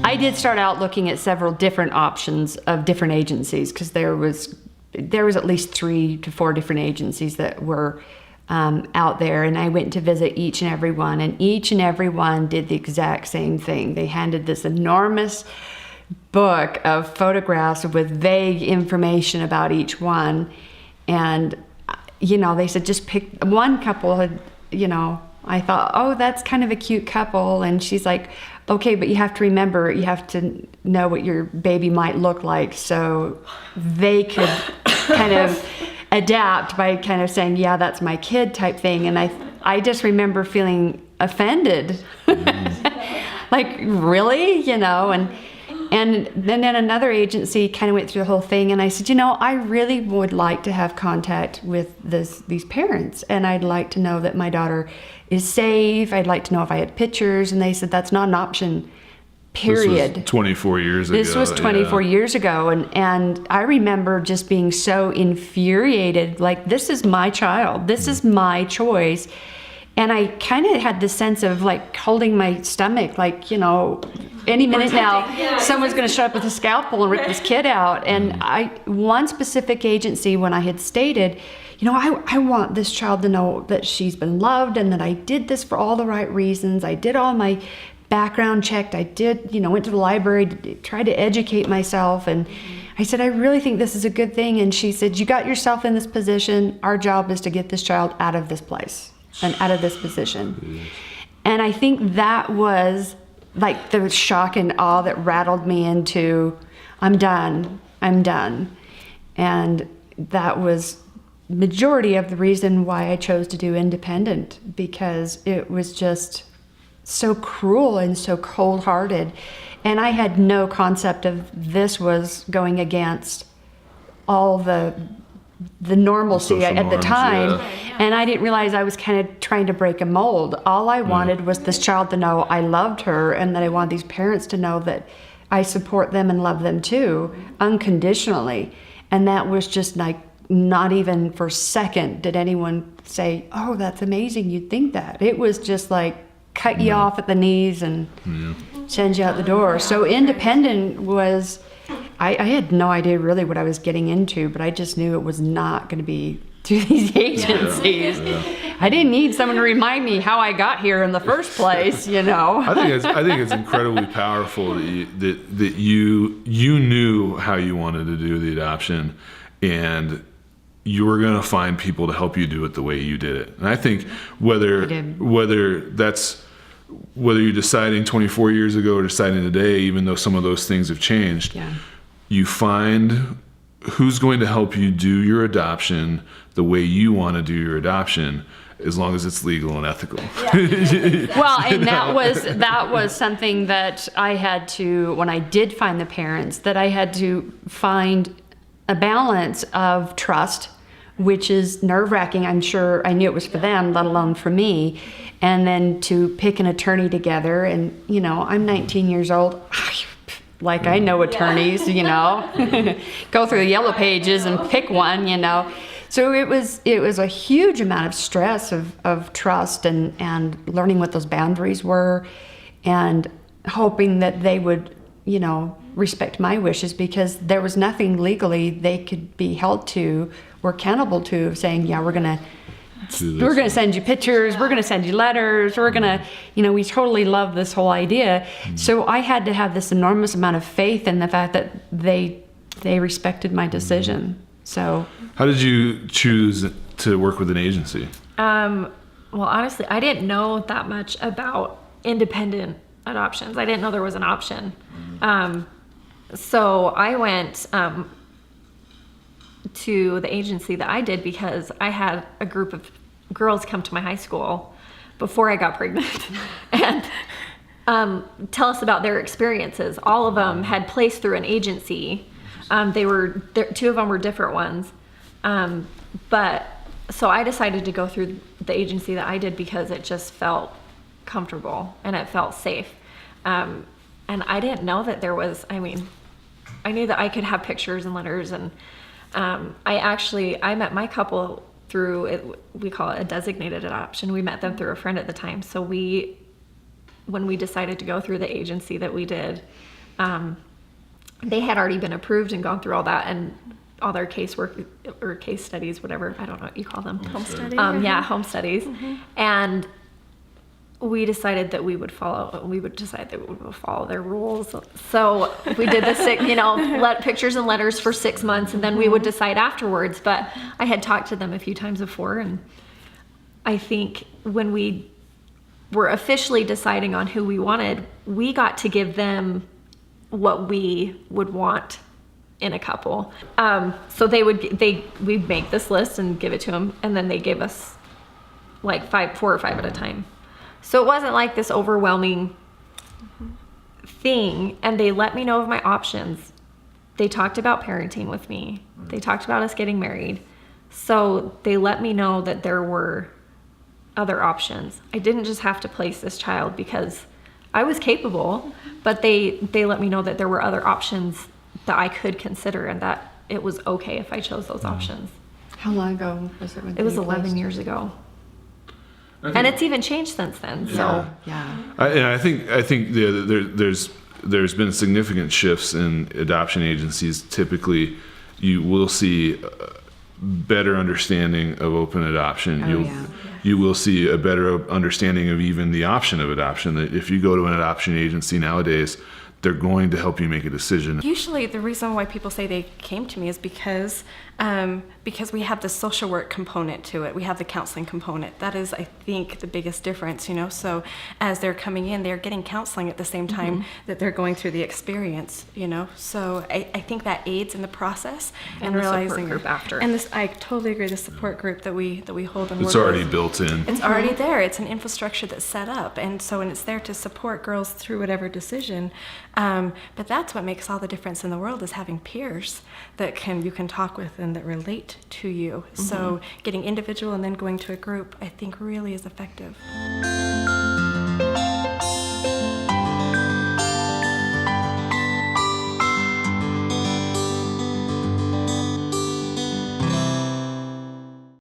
I did start out looking at several different options of different agencies, because there was at least 3 to 4 different agencies that were out there, and I went to visit each and every one, and each and every one did the exact same thing. They handed this enormous book of photographs with vague information about each one, and they said just pick one. Couple had, I thought, oh, that's kind of a cute couple, and she's like, okay, but you have to remember, you have to know what your baby might look like, so they could kind of adapt by kind of saying, yeah, that's my kid type thing. And I just remember feeling offended. Like, really? And then another agency kind of went through the whole thing, and I said, I really would like to have contact with these parents, and I'd like to know that my daughter is safe. I'd like to know if I had pictures. And they said, that's not an option, period. This was 24 years ago. This was 24 years ago, and I remember just being so infuriated, like, this is my child, this is my choice. And I kind of had this sense of like holding my stomach, like, any minute now, someone's going to show up with a scalpel and rip this kid out. And one specific agency, when I had stated, I want this child to know that she's been loved and that I did this for all the right reasons. I did all my background checked. I did, went to the library to try to educate myself. And I said, I really think this is a good thing. And she said, you got yourself in this position. Our job is to get this child out of this place and out of this position. And I think that was like the shock and awe that rattled me into, I'm done. And that was majority of the reason why I chose to do independent, because it was just so cruel and so cold-hearted. And I had no concept of this was going against all the normalcy at the time. Yeah. And I didn't realize I was kind of trying to break a mold. All I wanted was this child to know I loved her, and that I wanted these parents to know that I support them and love them too, unconditionally. And that was just like, not even for a second did anyone say, oh, that's amazing, you'd think that. It was just like, cut you off at the knees and send you out the door. So independent was, I had no idea really what I was getting into, but I just knew it was not going to be through these agencies. Yeah. I didn't need someone to remind me how I got here in the first place, I think it's incredibly powerful that you knew how you wanted to do the adoption, and you were going to find people to help you do it the way you did it. And I think whether you're deciding 24 years ago or deciding today, even though some of those things have changed, you find who's going to help you do your adoption the way you want to do your adoption, as long as it's legal and ethical. Well, and that was something that I had to, when I did find the parents, that I had to find a balance of trust, which is nerve-wracking. I'm sure I knew it was for them, let alone for me. And then to pick an attorney together, and I'm 19 years old. Like, I know attorneys, go through the yellow pages and pick one, So it was a huge amount of stress of trust and learning what those boundaries were, and hoping that they would, respect my wishes, because there was nothing legally they could be held to or accountable to, saying, yeah, we're gonna send you pictures, we're gonna send you letters, we're gonna, we totally love this whole idea. So I had to have this enormous amount of faith in the fact that they respected my decision. So how did you choose to work with an agency? Well, honestly, I didn't know that much about independent adoptions. I didn't know there was an option. So I went to the agency that I did because I had a group of girls come to my high school before I got pregnant and tell us about their experiences. All of them had placed through an agency. Two of them were different ones. But so I decided to go through the agency that I did because it just felt comfortable and it felt safe. And I didn't know that there was, I knew that I could have pictures and letters, and I met my couple through it, we call it a designated adoption. We met them through a friend at the time. So when we decided to go through the agency that we did, they had already been approved and gone through all that and all their casework or case studies, whatever, I don't know what you call them. Home study. Yeah, home studies. And we decided that we would follow their rules. So we did the pictures and letters for 6 months, and then we would decide afterwards. But I had talked to them a few times before, and I think when we were officially deciding on who we wanted, we got to give them what we would want in a couple. So we'd make this list and give it to them, and then they gave us like 4 or 5 at a time. So it wasn't like this overwhelming thing, and they let me know of my options. They talked about parenting with me. They talked about us getting married. So they let me know that there were other options. I didn't just have to place this child because I was capable, but they let me know that there were other options that I could consider, and that it was okay if I chose those options. How long ago was it? It was 11 years ago. And it's even changed since then. So Yeah. I think there's been significant shifts in adoption agencies. Typically, you will see better understanding of open adoption. You will see a better understanding of even the option of adoption. That if you go to an adoption agency nowadays, they're going to help you make a decision. Usually the reason why people say they came to me is because we have the social work component to it. We have the counseling component. That is, I think, the biggest difference, So as they're coming in, they're getting counseling at the same time that they're going through the experience, So I think that aids in the process and realizing support group after. And I totally agree. The support group that we hold and It's work already with, built in. It's already there. It's an infrastructure that's set up, and it's there to support girls through whatever decision. But that's what makes all the difference in the world, is having peers that you can talk with and that relate to you. So getting individual and then going to a group, I think, really is effective.